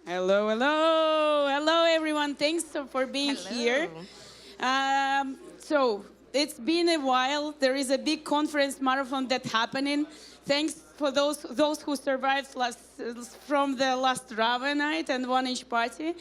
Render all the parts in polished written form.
Hello, hello, hello, everyone. Thanks for being here. Hello. So it's been a while. There is a big conference marathon that's happening. Thanks for those who survived from the last Rava night and 1 inch party.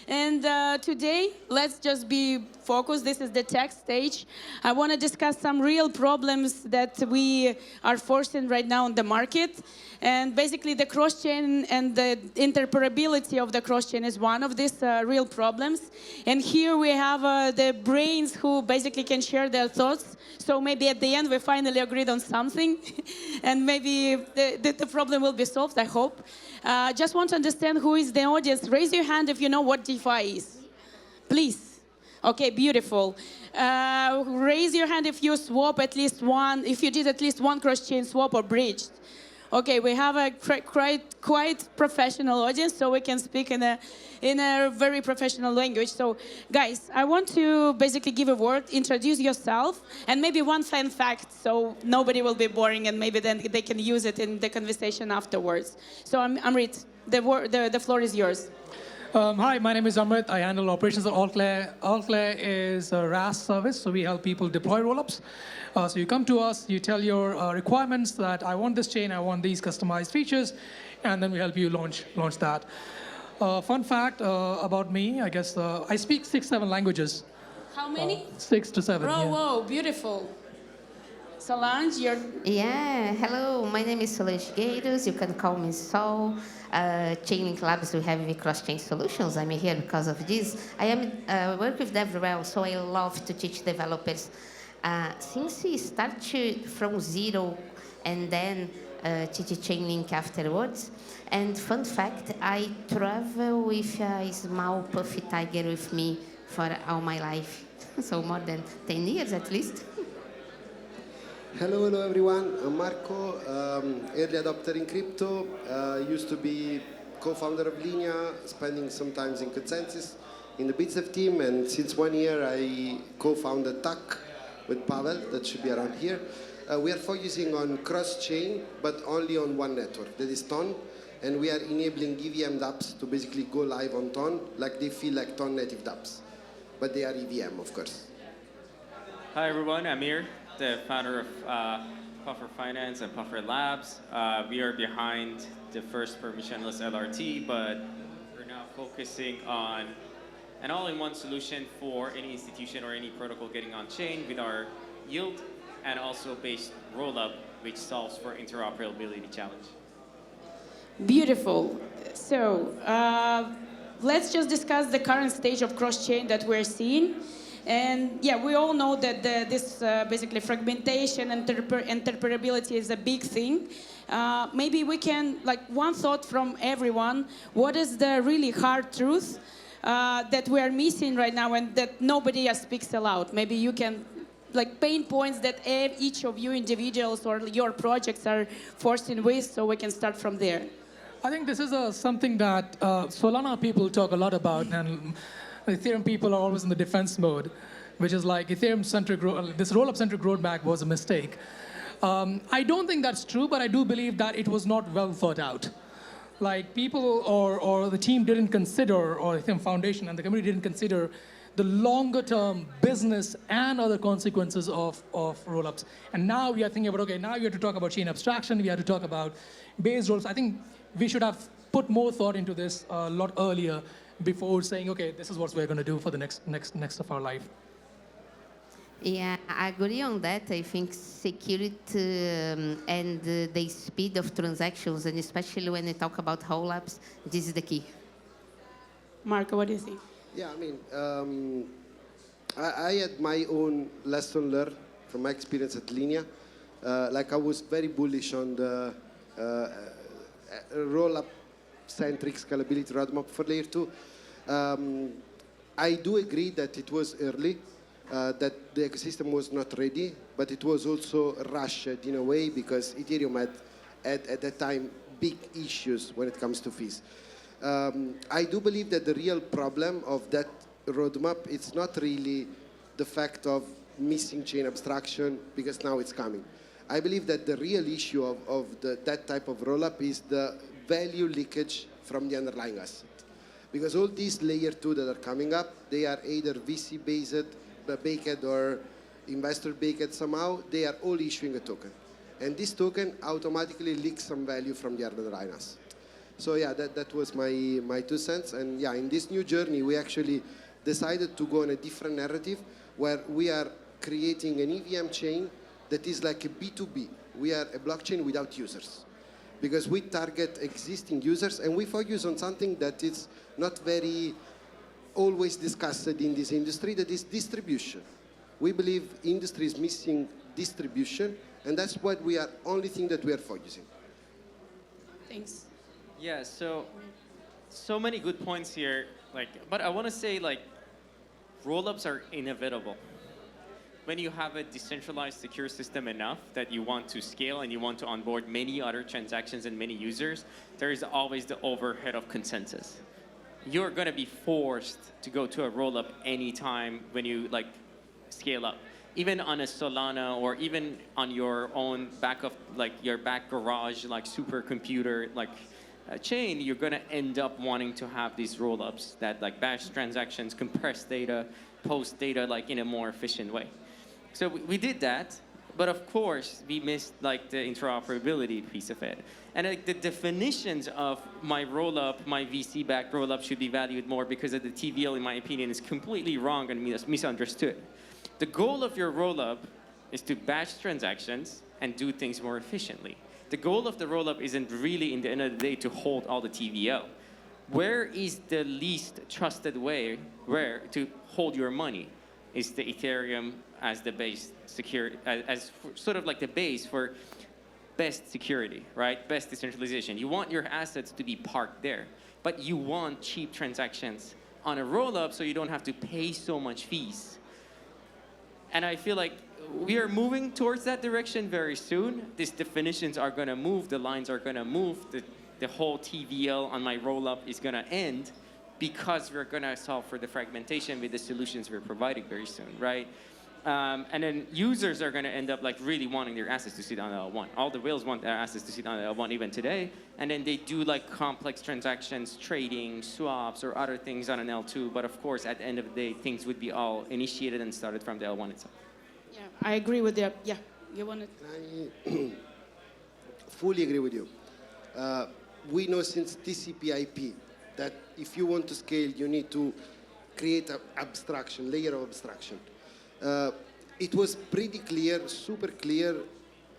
And today, let's just be focused. This is the tech stage. I want to discuss some real problems that we are forcing right now in the market. And basically, the cross-chain and the interoperability of the cross-chain is one of these real problems. And here we have the brains who basically can share their thoughts. So maybe at the end, we finally agreed on something. And maybe the problem will be solved, I hope. Just want to understand who is the audience. Raise your hand if you know what DeFi is. Please. Okay, beautiful. Raise your hand if you swap at least one, if you did at least one cross-chain swap or bridged. Okay, we have a quite professional audience, so we can speak in a very professional language. So, guys, I want to basically give a word, introduce yourself, and maybe one fun fact, so nobody will be boring, and maybe then they can use it in the conversation afterwards. So, Amrit, the floor is yours. Hi, my name is Amrit. I handle operations at AllClear. AllClear is a RaaS service, so we help people deploy rollups. So you come to us, you tell your requirements that I want this chain, I want these customized features, and then we help you launch that. Fun fact about me, I guess I speak 6-7 languages. How many? 6 to 7. Oh, Yeah. whoa, beautiful. Solange, you're... Yeah, hello. My name is Solange Gueiros. You can call me Sol. Chainlink Labs, we have cross-chain solutions. I'm here because of this. I am work with DevRel, so I love to teach developers. Since we start from zero and then teach Chainlink afterwards. And fun fact, I travel with a small puffy tiger with me for all my life. So more than 10 years at least. Hello everyone. I'm Marco, early adopter in crypto. Used to be co-founder of Linea, spending some time in Consensus in the BitSef team, and since 1 year I co-founded TAC with Pavel, that should be around here. We are focusing on cross-chain, but only on one network, that is Ton, and we are enabling EVM dApps to basically go live on Ton, like they feel like Ton native dApps, but they are EVM, of course. Hi everyone, Amir, the founder of Puffer Finance and Puffer Labs. We are behind the first permissionless LRT, but we're now focusing on an all-in-one solution for any institution or any protocol getting on chain with our yield and also based rollup, which solves for interoperability challenge. Beautiful. So let's just discuss the current stage of cross-chain that we're seeing. And yeah, we all know that this basically fragmentation and interoperability is a big thing. Maybe we can, like, one thought from everyone, what is the really hard truth that we are missing right now and that nobody speaks aloud? Maybe you can, like, pain points that each of you individuals or your projects are forcing with, so we can start from there. I think this is something that Solana people talk a lot about, and Ethereum people are always in the defense mode, which is like Ethereum-centric, this roll-up-centric roadmap was a mistake. I don't think that's true, but I do believe that it was not well thought out. Like, people or the team didn't consider, or the Foundation and the community didn't consider the longer-term business and other consequences of roll-ups. And now we are thinking about, okay, now we have to talk about chain abstraction, we have to talk about base rolls. I think we should have put more thought into this a lot earlier before saying, okay, this is what we're going to do for the next of our life. Yeah, I agree on that. I think security and the speed of transactions, and especially when we talk about rollups, this is the key. Marco, what do you think? Yeah, I mean, I had my own lesson learned from my experience at Linea. Like, I was very bullish on the roll-up-centric scalability roadmap for layer 2. I do agree that it was early, that the ecosystem was not ready, but it was also rushed in a way because Ethereum had at that time big issues when it comes to fees. I do believe that the real problem of that roadmap, it's not really the fact of missing chain abstraction, because now it's coming. I believe that the real issue of that type of rollup is the value leakage from the underlying asset. Because all these layer 2 that are coming up, they are either VC-based, baked, or investor-baked somehow. They are all issuing a token. And this token automatically leaks some value from the other liners. So yeah, that was my 2 cents. And yeah, in this new journey, we actually decided to go on a different narrative where we are creating an EVM chain that is like a B2B. We are a blockchain without users, because we target existing users and we focus on something that is not very always discussed in this industry, that is distribution. We believe industry is missing distribution, and that's what we are, only thing that we are focusing. Thanks. Yeah, so many good points here. But I want to say, roll-ups are inevitable. When you have a decentralized secure system enough that you want to scale and you want to onboard many other transactions and many users, there is always the overhead of consensus. You're going to be forced to go to a roll-up anytime when you scale up. Even on a Solana or even on your own your back garage, supercomputer, chain, you're going to end up wanting to have these roll-ups that batch transactions, compress data, post data in a more efficient way. So we did that, but of course we missed the interoperability piece of it. And the definitions of my roll-up, my VC-backed roll-up should be valued more because of the TVL, in my opinion, is completely wrong and misunderstood. The goal of your roll-up is to batch transactions and do things more efficiently. The goal of the roll-up isn't really, in the end of the day, to hold all the TVL. Where is the least trusted way to hold your money? Is the Ethereum as the base security, as sort of the base for best security, right? Best decentralization. You want your assets to be parked there, but you want cheap transactions on a roll-up so you don't have to pay so much fees. And I feel like we are moving towards that direction very soon. These definitions are going to move. The lines are going to move. The whole TVL on my roll-up is going to end because we're going to solve for the fragmentation with the solutions we're providing very soon, right? And then users are going to end up really wanting their assets to sit on the L1. All the whales want their assets to sit on the L1 even today. And then they do complex transactions, trading, swaps, or other things on an L2. But of course, at the end of the day, things would be all initiated and started from the L1 itself. Yeah, I agree with you. Yeah, you want to? I fully agree with you. We know since TCP/IP that if you want to scale, you need to create an abstraction, layer of abstraction. It was pretty clear, super clear,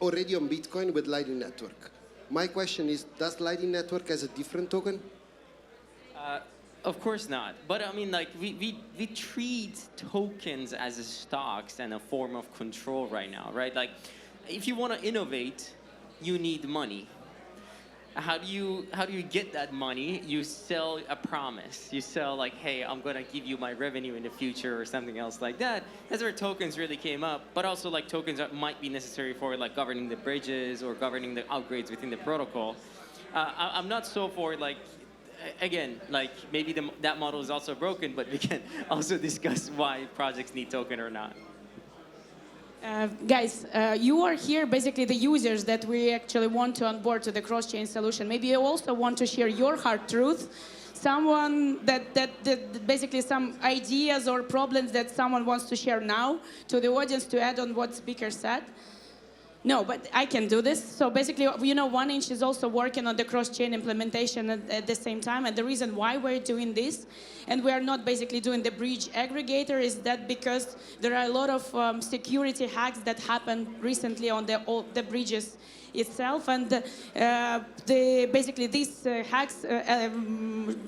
already on Bitcoin with Lightning Network. My question is, does Lightning Network has a different token? Of course not. But I mean, we treat tokens as stocks and a form of control right now, right? If you want to innovate, you need money. How do you get that money? You sell a promise. You sell hey, I'm gonna give you my revenue in the future or something else like that. That's where tokens really came up. But also tokens that might be necessary for governing the bridges or governing the upgrades within the protocol. I'm not so for again, maybe that model is also broken, but we can also discuss why projects need token or not. Guys, you are here, basically the users that we actually want to onboard to the cross-chain solution. Maybe you also want to share your hard truth, someone that basically some ideas or problems that someone wants to share now to the audience to add on what speaker said. No, but I can do this. So basically, 1inch is also working on the cross-chain implementation at the same time. And the reason why we're doing this, and we are not basically doing the bridge aggregator, is that because there are a lot of security hacks that happened recently on the bridges itself. And basically, these hacks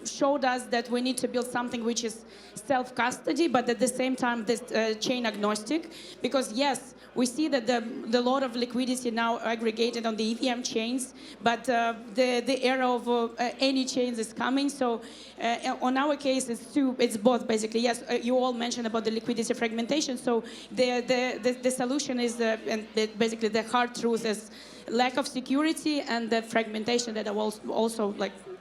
showed us that we need to build something which is self-custody, but at the same time, this chain agnostic. Because yes, we see that the lot of liquidity now aggregated on the EVM chains, but the era of any chains is coming. So on our case, it's both basically. Yes, you all mentioned about the liquidity fragmentation. So the solution is, and basically the hard truth is lack of security and the fragmentation that I will also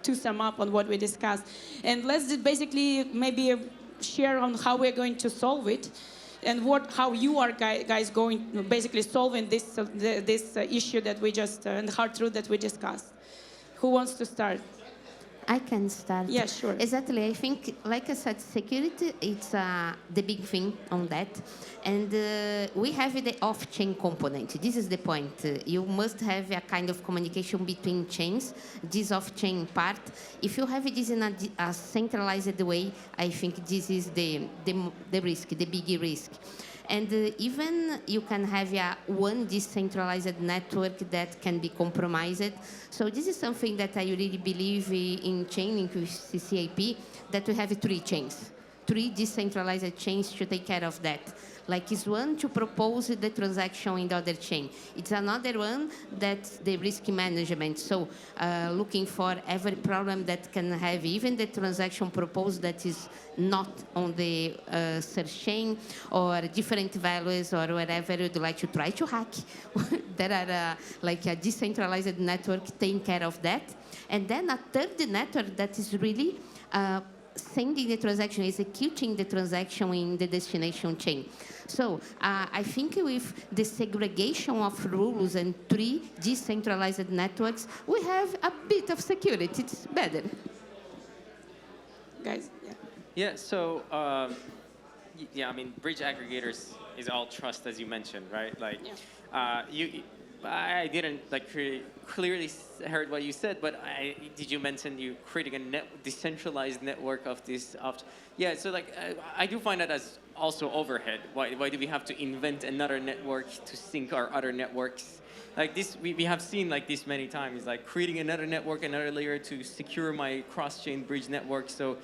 to sum up on what we discussed. And let's basically maybe share on how we're going to solve it. And how you are guys going basically solving this issue that we just and the hard truth that we discussed. Who wants to start? I can start. Yeah, sure. Exactly. I think, like I said, security, it's the big thing on that. And we have the off-chain component. This is the point. You must have a kind of communication between chains, this off-chain part. If you have this in a centralized way, I think this is the risk, the big risk. And even you can have one decentralized network that can be compromised. So this is something that I really believe in chaining with CCAP, that we have 3 chains, 3 decentralized chains to take care of that. Like it's one to propose the transaction in the other chain. It's another one that's the risk management. So looking for every problem that can have even the transaction proposed that is not on the search chain or different values or whatever you'd like to try to hack. There are like a decentralized network taking care of that. And then a third network that is really sending the transaction, executing the transaction in the destination chain. So I think with the segregation of rules and 3 decentralized networks, we have a bit of security. It's better. Guys, yeah. Yeah, so, yeah, I mean, bridge aggregators is all trust, as you mentioned, right? Like, I didn't like clearly heard what you said, but did you mention you creating a decentralized network of this? Yeah, so like I do find that as also overhead. Why do we have to invent another network to sync our other networks? Like this, we have seen like this many times, like creating another network, another layer to secure my cross-chain bridge network. So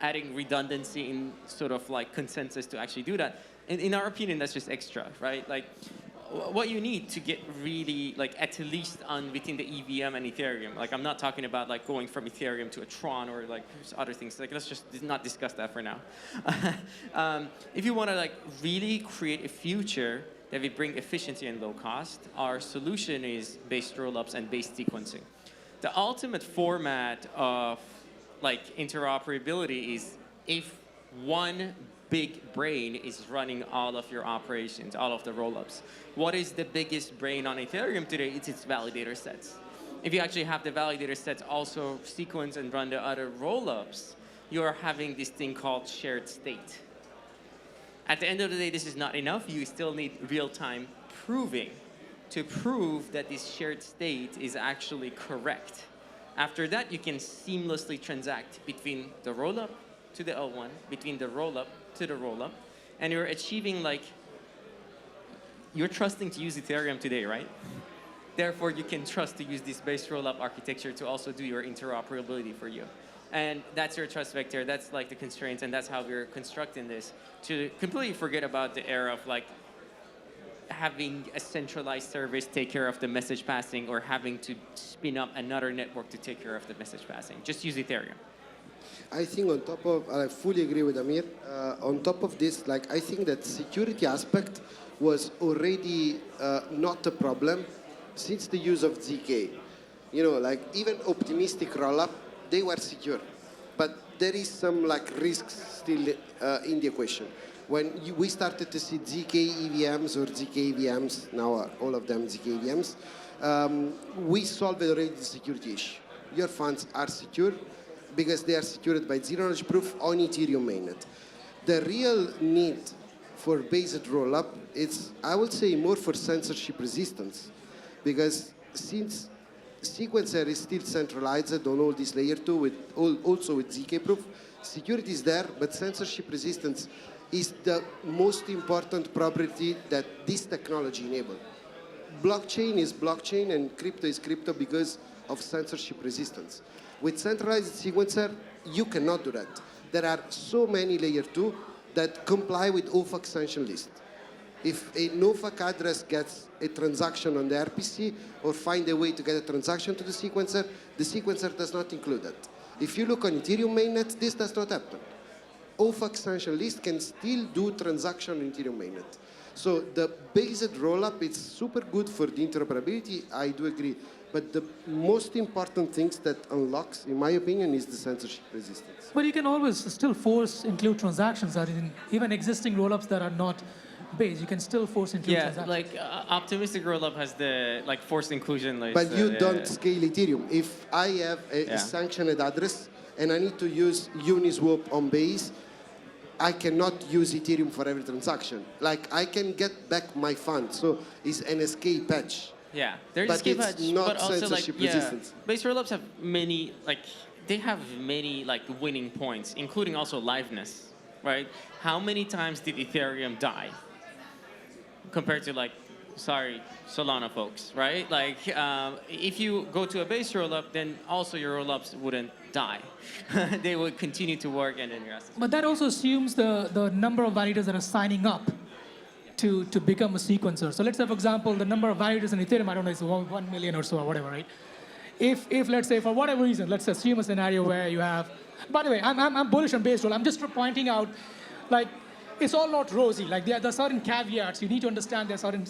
adding redundancy in sort of like consensus to actually do that. In our opinion, that's just extra, right? Like, what you need to get really like at least on within the EVM and Ethereum. Like I'm not talking about like going from Ethereum to a Tron or like other things. Like let's just not discuss that for now. If you want to like really create a future that will bring efficiency and low cost, our solution is based rollups and based sequencing. The ultimate format of like interoperability is if one big brain is running all of your operations, all of the rollups. What is the biggest brain on Ethereum today? It's its validator sets. If you actually have the validator sets also sequence and run the other rollups, you're having this thing called shared state. At the end of the day, this is not enough. You still need real-time proving to prove that this shared state is actually correct. After that, you can seamlessly transact between the rollup to the L1, between the rollup to the rollup, and you're achieving like, you're trusting to use Ethereum today, right? Therefore, you can trust to use this base rollup architecture to also do your interoperability for you. And that's your trust vector, that's like the constraints, and that's how we're constructing this, to completely forget about the era of like having a centralized service take care of the message passing or having to spin up another network to take care of the message passing. Just use Ethereum. I think on top of, I fully agree with Amir, on top of this, like I think that security aspect was already not a problem since the use of ZK. You know, like even optimistic rollup, they were secure. But there is some like risks still in the equation. When we started to see ZK EVMs or ZK EVMs, now are all of them ZK EVMs, we solved already the security issue. Your funds are secure because they are secured by zero-knowledge proof on Ethereum mainnet. The real need for based rollup is, I would say, more for censorship resistance, because since sequencer is still centralized on all this layer 2, also with ZK proof, security is there, but censorship resistance is the most important property that this technology enables. Blockchain is blockchain and crypto is crypto because of censorship resistance. With centralized sequencer, you cannot do that. There are so many layer 2 that comply with OFAC sanction list. If a NoFAC address gets a transaction on the RPC or find a way to get a transaction to the sequencer does not include that. If you look on Ethereum mainnet, this does not happen. OFAC sanction list can still do transaction in Ethereum mainnet. So the based rollup is super good for the interoperability, I do agree. But the most important things that unlocks, in my opinion, is the censorship resistance. But you can always still include transactions that in even existing rollups that are not base. You can still force into Yeah, transactions. like optimistic rollup has the like forced inclusion. Like, But you yeah, don't scale Ethereum. If I have a sanctioned address and I need to use Uniswap on base, I cannot use Ethereum for every transaction. Like I can get back my fund, so it's an escape patch. Yeah, there's But escape it's hatch, not but also like censorship resistance. base rollups have many they have many like winning points, including also liveness, right? How many times did Ethereum die compared to like, sorry, Solana folks, right? Like if you go to a base rollup, then also your rollups wouldn't die. They would continue to work and then your assets. But that also assumes the number of validators that are signing up to become a sequencer. So let's say, for example, the number of validators in Ethereum, I don't know, is 1 million or so or whatever, right? If let's say, for whatever reason, let's assume a scenario where you have, by the way, I'm bullish on base roll. I'm just pointing out, like, it's all not rosy. Like, there are certain caveats. You need to understand there are certain,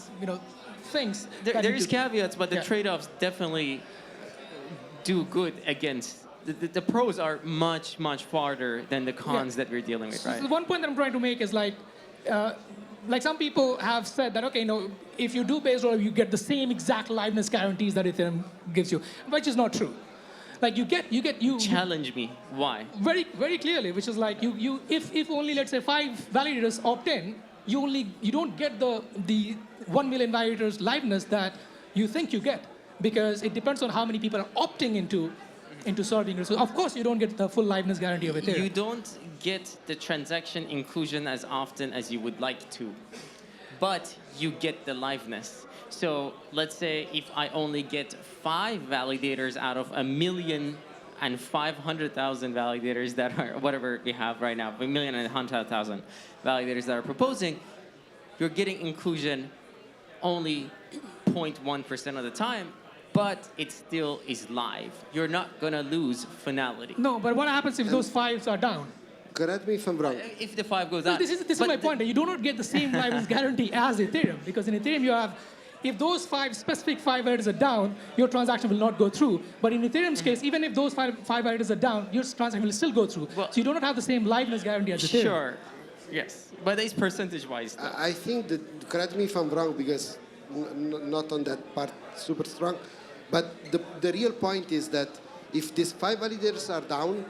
things. There is caveats, but the trade-offs definitely do good against. The pros are much, much farther than the cons that we're dealing with, right? So one point that I'm trying to make is like some people have said that, okay, no, if you do base roll, you get the same exact liveness guarantees that Ethereum gives you, which is not true. Like you challenge me. Why? Very, very clearly, which is like if only, let's say, 5 validators opt in, you don't get the 1 million validators liveness that you think you get, because it depends on how many people are opting into solving it. So of course you don't get the full liveness guarantee of Ethereum. You don't get the transaction inclusion as often as you would like to, but you get the liveness. So let's say if I only get 5 validators out of 1,500,000 validators that are whatever we have right now, 1,100,000 validators that are proposing, you're getting inclusion only 0.1% of the time, but it still is live. You're not gonna lose finality. No, but what happens if those 5s are down? Correct me if I'm wrong. If the 5 goes No, out. this is my point. You do not get the same liveness guarantee as Ethereum, because in Ethereum you have, if those specific 5 validators are down, your transaction will not go through. But in Ethereum's case, even if those 5 validators are down, your transaction will still go through. Well, so you do not have the same liveness guarantee as Ethereum. Sure, yes, but it's percentage-wise. I think that, correct me if I'm wrong, because not on that part super strong, but the real point is that if these 5 validators are down,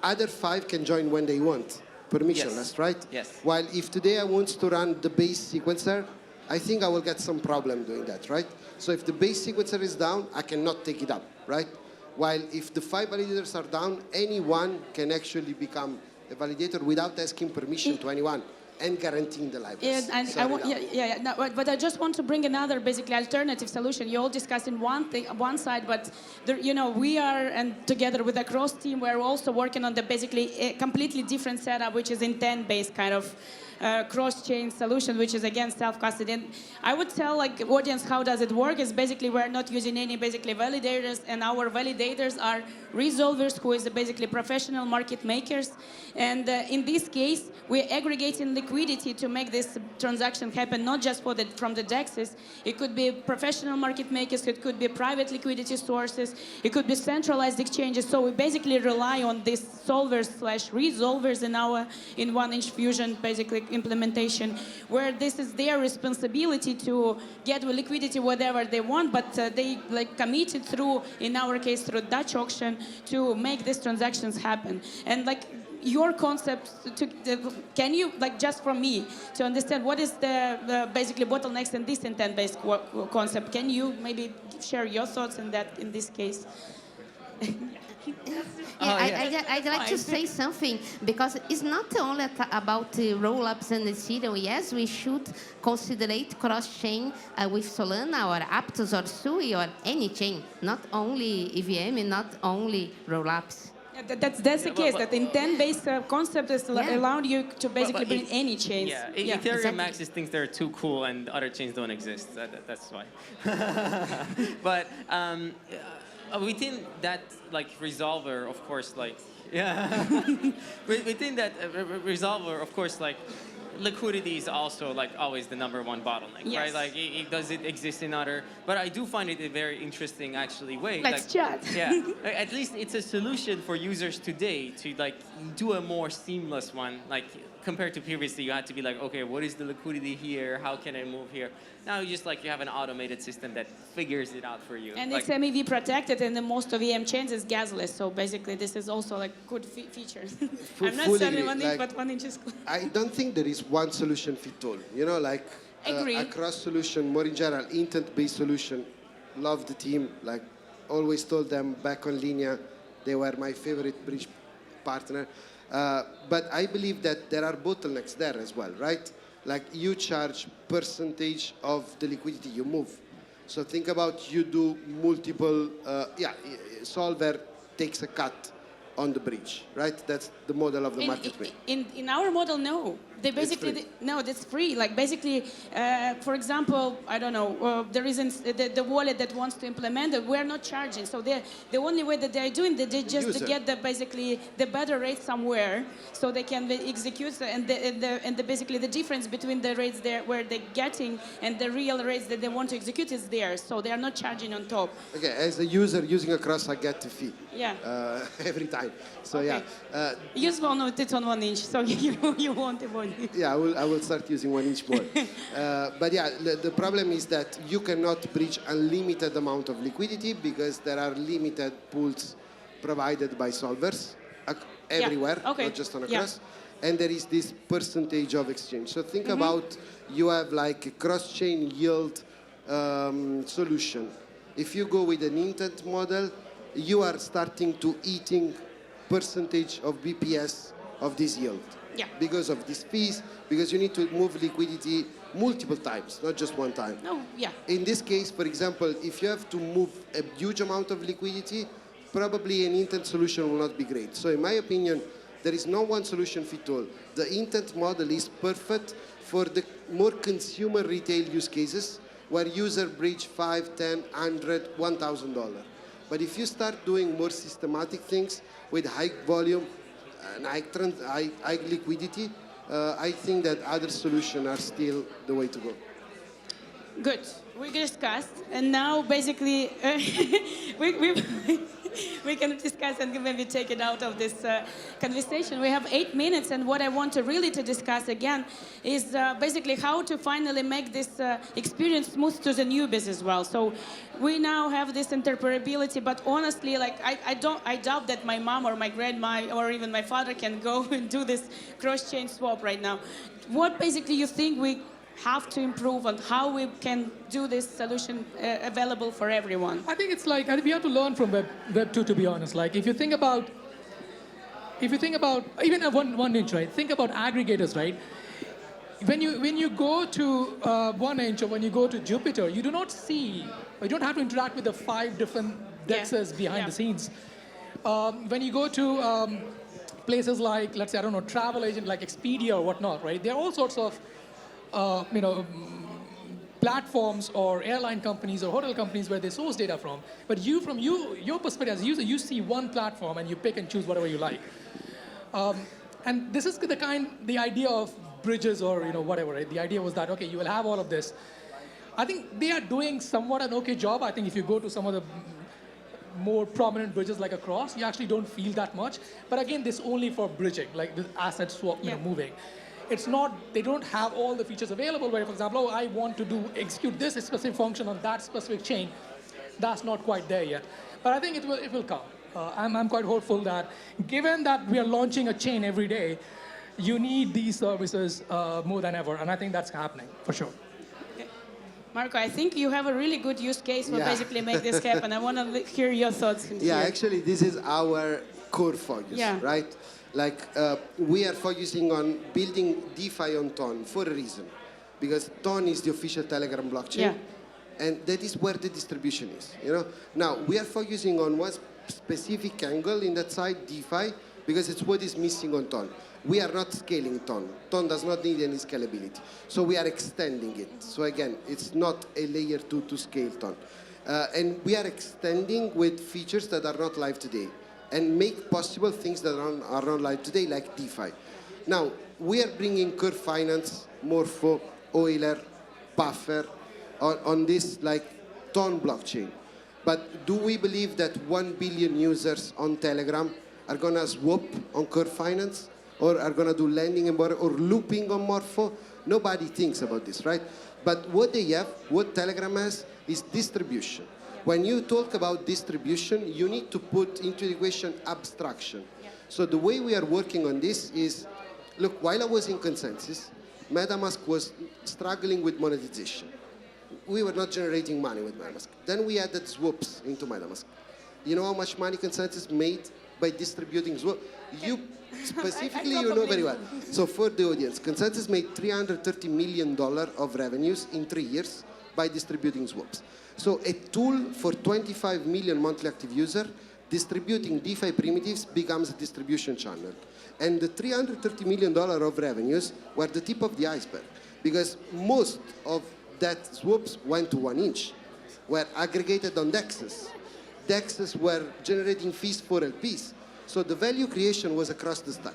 other 5 can join when they want, permissionless, Yes. right? Yes. While if today I want to run the base sequencer, I think I will get some problem doing that, right? So if the base sequencer is down, I cannot take it up, right? While if the 5 validators are down, anyone can actually become a validator without asking permission to anyone and guaranteeing the liveness. Yeah, and no, but I just want to bring another basically alternative solution. You all discussing one side, but there, we are, and together with the cross team, we're also working on the basically a completely different setup, which is intent-based kind of cross-chain solution, which is again self-custody. And I would tell like audience how does it work is basically we're not using any basically validators, and our validators are resolvers, who is basically professional market makers. And in this case, we're aggregating liquidity to make this transaction happen, not just from the DEXs. It could be professional market makers, it could be private liquidity sources, it could be centralized exchanges. So we basically rely on these solvers/resolvers in 1inch Fusion basically implementation, where this is their responsibility to get liquidity whatever they want, but they like committed through, in our case, through Dutch auction to make these transactions happen. And like your concept, can you, like just from me, to understand what is the basically bottlenecks in this intent-based concept, can you maybe share your thoughts in that, in this case? I'd like to say something, because it's not only about roll-ups and Ethereum. Yes, we should consider cross-chain with Solana or Aptos or Sui or any chain, not only EVM, not only roll-ups. That's the case. That intent-based concept is allowing you to basically bring any chains. Yeah, Ethereum maxes thinks they're too cool and other chains don't exist. That's why. But within that like resolver, of course, like within that resolver, of course, like liquidity is also like always the #1 bottleneck, Yes. right? Like, does it exist in other? But I do find it a very interesting, actually, way. Let's like, chat. Yeah, at least it's a solution for users today to like do a more seamless one. Like compared to previously, you had to be like, okay, what is the liquidity here? How can I move here? Now you just like you have an automated system that figures it out for you. And like, it's MEV protected, and the most of EM chains is gasless. So basically, this is also like good features. I'm not fully selling agree. 1 inch, Like, but 1 inch is good. I don't think there is one solution fit all. You know, like Agree. a cross solution, more in general, intent-based solution. Love the team. Like, always told them back on Linea, they were my favorite bridge partner. But I believe that there are bottlenecks there as well, right? Like you charge percentage of the liquidity you move. So think about you do multiple, solver takes a cut on the bridge, right? That's the model of the market. In our model, no. They basically free. no, that's free. Like basically, for example, I don't know, there isn't the wallet that wants to implement it. We're not charging. So the only way that they're doing that, they just User. get basically the better rate somewhere, so they can execute and basically the difference between the rates where they're getting and the real rates that they want to execute is there. So they are not charging on top. Okay, as a user using a cross, I get a fee. Yeah. Every time. So Okay. Use one of it on 1 inch, so you won't avoid it. yeah, I will start using 1 inch more. But yeah, the problem is that you cannot bridge unlimited amount of liquidity because there are limited pools provided by solvers everywhere, Okay. not just on a Yeah. cross. And there is this percentage of exchange. So think about you have like a cross-chain yield solution. If you go with an intent model, you are starting to eating percentage of BPS of this yield. Yeah. Because of these fees, because you need to move liquidity multiple times, not just one time. No, yeah. In this case, for example, if you have to move a huge amount of liquidity, probably an intent solution will not be great. So in my opinion, there is no one solution fit all. The intent model is perfect for the more consumer retail use cases where user bridge $5, $10, $100, $1,000. But if you start doing more systematic things with high volume and high liquidity, I think that other solutions are still the way to go. Good. We discussed, and now basically we can discuss and maybe take it out of this conversation. We have 8 minutes, and what I want to really discuss again is basically how to finally make this experience smooth to the newbies as well. So we now have this interoperability, but honestly, like I doubt that my mom or my grandma or even my father can go and do this cross-chain swap right now. What basically you think we have to improve on how we can do this solution available for everyone? I think it's like we have to learn from Web 2, to be honest. Like if you think about even one inch, right? Think about aggregators, right? When you go to 1 inch or when you go to Jupiter, you do not see, or you don't have to interact with the 5 different dexes behind the scenes. When you go to places like, let's say, I don't know, travel agent like Expedia or whatnot, right? There are all sorts of platforms or airline companies or hotel companies where they source data from. But from your perspective as a user, you see one platform and you pick and choose whatever you like. And this is the idea of bridges or whatever, right? The idea was that, okay, you will have all of this. I think they are doing somewhat an okay job. I think if you go to some of the more prominent bridges like across, you actually don't feel that much. But again, this only for bridging, like the asset swap, moving. It's not, they don't have all the features available where, for example, I want to execute this specific function on that specific chain. That's not quite there yet. But I think it will come. I'm quite hopeful that given that we are launching a chain every day, you need these services more than ever. And I think that's happening, for sure. Okay. Marco, I think you have a really good use case for basically make this happen. I want to hear your thoughts. Actually, this is our core focus, right? Like, we are focusing on building DeFi on Ton for a reason. Because Ton is the official Telegram blockchain. And that is where the distribution is, Now, we are focusing on one specific angle in that side, DeFi, because it's what is missing on Ton. We are not scaling Ton. Ton does not need any scalability. So we are extending it. So again, it's not a layer 2 to scale Ton. And we are extending with features that are not live today, and make possible things that are not live today, like DeFi. Now, we are bringing Curve Finance, Morpho, Euler, Puffer on this like Ton blockchain. But do we believe that 1 billion users on Telegram are going to swap on Curve Finance or are going to do lending and borrow or looping on Morpho? Nobody thinks about this, right? But what they have, what Telegram has, is distribution. When you talk about distribution, you need to put into the equation abstraction. So the way we are working on this is, look, while I was in Consensus, MetaMask was struggling with monetization. We were not generating money with MetaMask. Then we added swaps into MetaMask. You know how much money Consensus made by distributing swaps? You specifically, you know very well. So for the audience, Consensus made $330 million of revenues in 3 years by distributing swaps. So a tool for 25 million monthly active users, distributing DeFi primitives becomes a distribution channel. And the $330 million of revenues were the tip of the iceberg, because most of that swaps went to 1inch, were aggregated on DEXs. DEXs were generating fees for LPs. So the value creation was across the stack.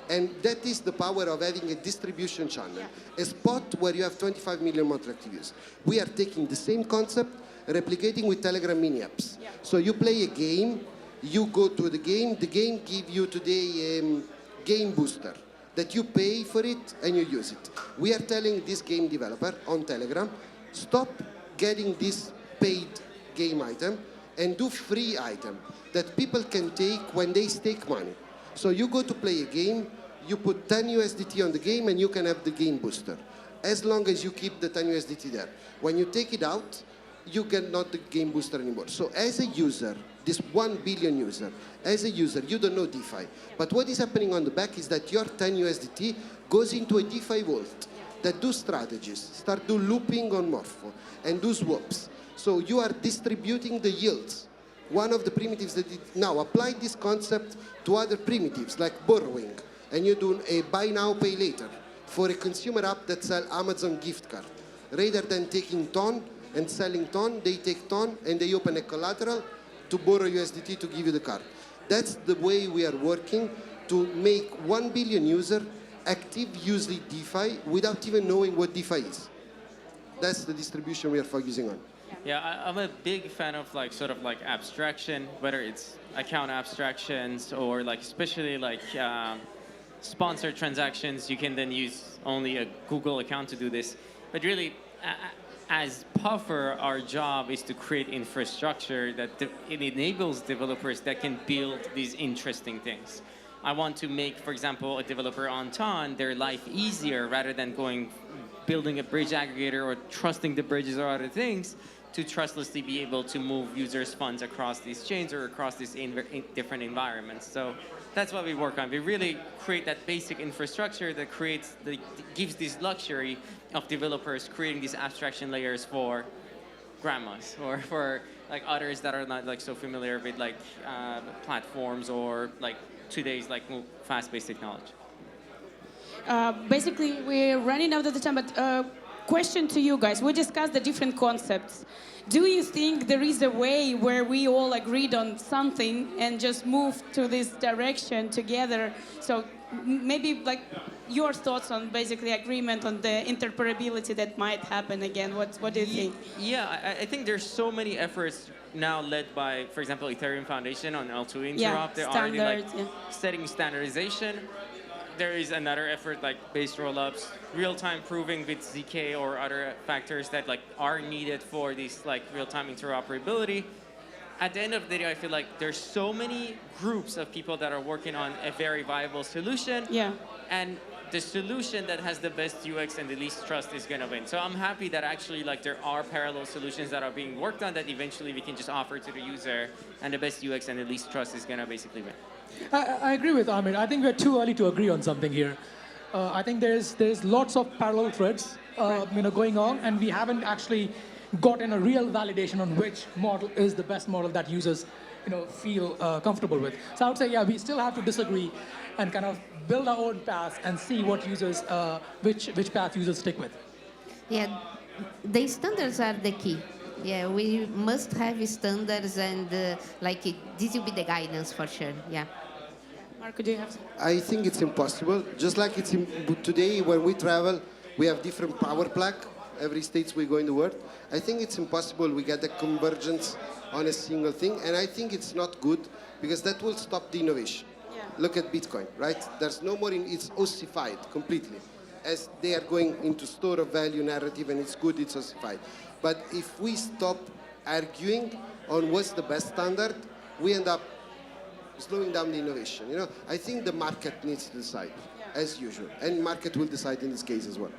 And that is the power of having a distribution channel, a spot where you have 25 million monthly active users. We are taking the same concept, replicating with Telegram mini apps. So you play a game, you go to the game gives you today a game booster that you pay for it and you use it. We are telling this game developer on Telegram, stop getting this paid game item and do free item that people can take when they stake money. So you go to play a game, you put 10 USDT on the game and you can have the game booster, as long as you keep the 10 USDT there. When you take it out, you get not the game booster anymore. So as a user, this 1 billion user, as a user, you don't know DeFi. But what is happening on the back is that your 10 USDT goes into a DeFi vault that do strategies, start do looping on Morpho, and do swaps. So you are distributing the yields. One of the primitives that now apply this concept to other primitives like borrowing, and you do a buy now, pay later for a consumer app that sells Amazon gift card. Rather than taking Ton and selling Ton, they take Ton and they open a collateral to borrow USDT to give you the card. That's the way we are working to make 1 billion user active using DeFi without even knowing what DeFi is. That's the distribution we are focusing on. Yeah, I'm a big fan of like sort of like abstraction, whether it's account abstractions or like especially like sponsored transactions. You can then use only a Google account to do this. But really, as Puffer, our job is to create infrastructure that it enables developers that can build these interesting things. I want to make, for example, a developer on Ton, their life easier rather than building a bridge aggregator or trusting the bridges or other things, to trustlessly be able to move users' funds across these chains or across these different environments. So that's what we work on. We really create that basic infrastructure that gives this luxury of developers creating these abstraction layers for grandmas or for like others that are not like so familiar with like platforms or like today's like fast-paced technology. Basically, we're running out of the time, but question to you guys. We discussed the different concepts. Do you think there is a way where we all agreed on something and just move to this direction together? So maybe like your thoughts on basically agreement on the interoperability that might happen again. What do you think? Yeah, I think there's so many efforts now led by, for example, Ethereum Foundation on L2 Interop. They're already like setting standardization. There is another effort like base rollups, real-time proving with ZK or other factors that like are needed for this like real-time interoperability. At the end of the day, I feel like there's so many groups of people that are working on a very viable solution. Yeah. And the solution that has the best UX and the least trust is going to win. So I'm happy that actually like there are parallel solutions that are being worked on that eventually we can just offer to the user, and the best UX and the least trust is going to basically win. I agree with Amir. I think we're too early to agree on something here. I think there's lots of parallel threads going on, and we haven't actually gotten a real validation on which model is the best model that users feel comfortable with. So I would say, yeah, we still have to disagree and kind of build our own path and see what users, which path users stick with. Yeah, the standards are the key. Yeah, we must have standards, and this will be the guidance for sure. Yeah. Marco, do you have? I think it's impossible. Just like today when we travel, we have different power plug. Every states we go in the world. I think it's impossible we get the convergence on a single thing, and I think it's not good because that will stop the innovation. Yeah. Look at Bitcoin, right? There's no more, it's ossified completely. As they are going into store of value narrative and it's good, it's ossified. But if we stop arguing on what's the best standard, we end up slowing down the innovation. I think the market needs to decide, as usual, and market will decide in this case as well.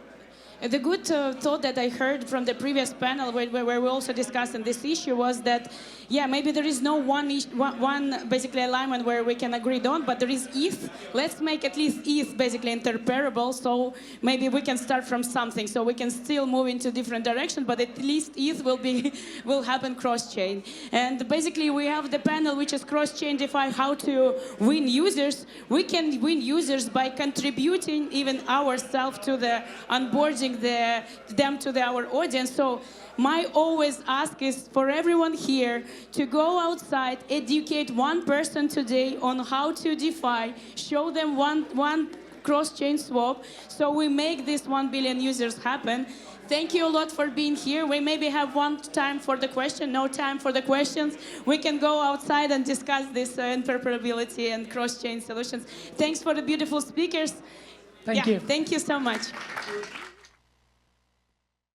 The good thought that I heard from the previous panel, where we also discussed on this issue, was that, yeah, maybe there is no one basically alignment where we can agree on, but there is ETH. Let's make at least ETH basically interoperable, so maybe we can start from something, so we can still move into different direction, but at least ETH will happen cross-chain. And basically, we have the panel which is cross-chain DeFi, how to win users. We can win users by contributing even ourselves to the onboarding them to our audience. So my always ask is for everyone here to go outside, educate one person today on how to DeFi, show them one cross-chain swap, so we make this 1 billion users happen. Thank you a lot for being here. We maybe have one time for the question, no time for the questions. We can go outside and discuss this interoperability and cross-chain solutions. Thanks for the beautiful speakers. Thank you. Thank you so much.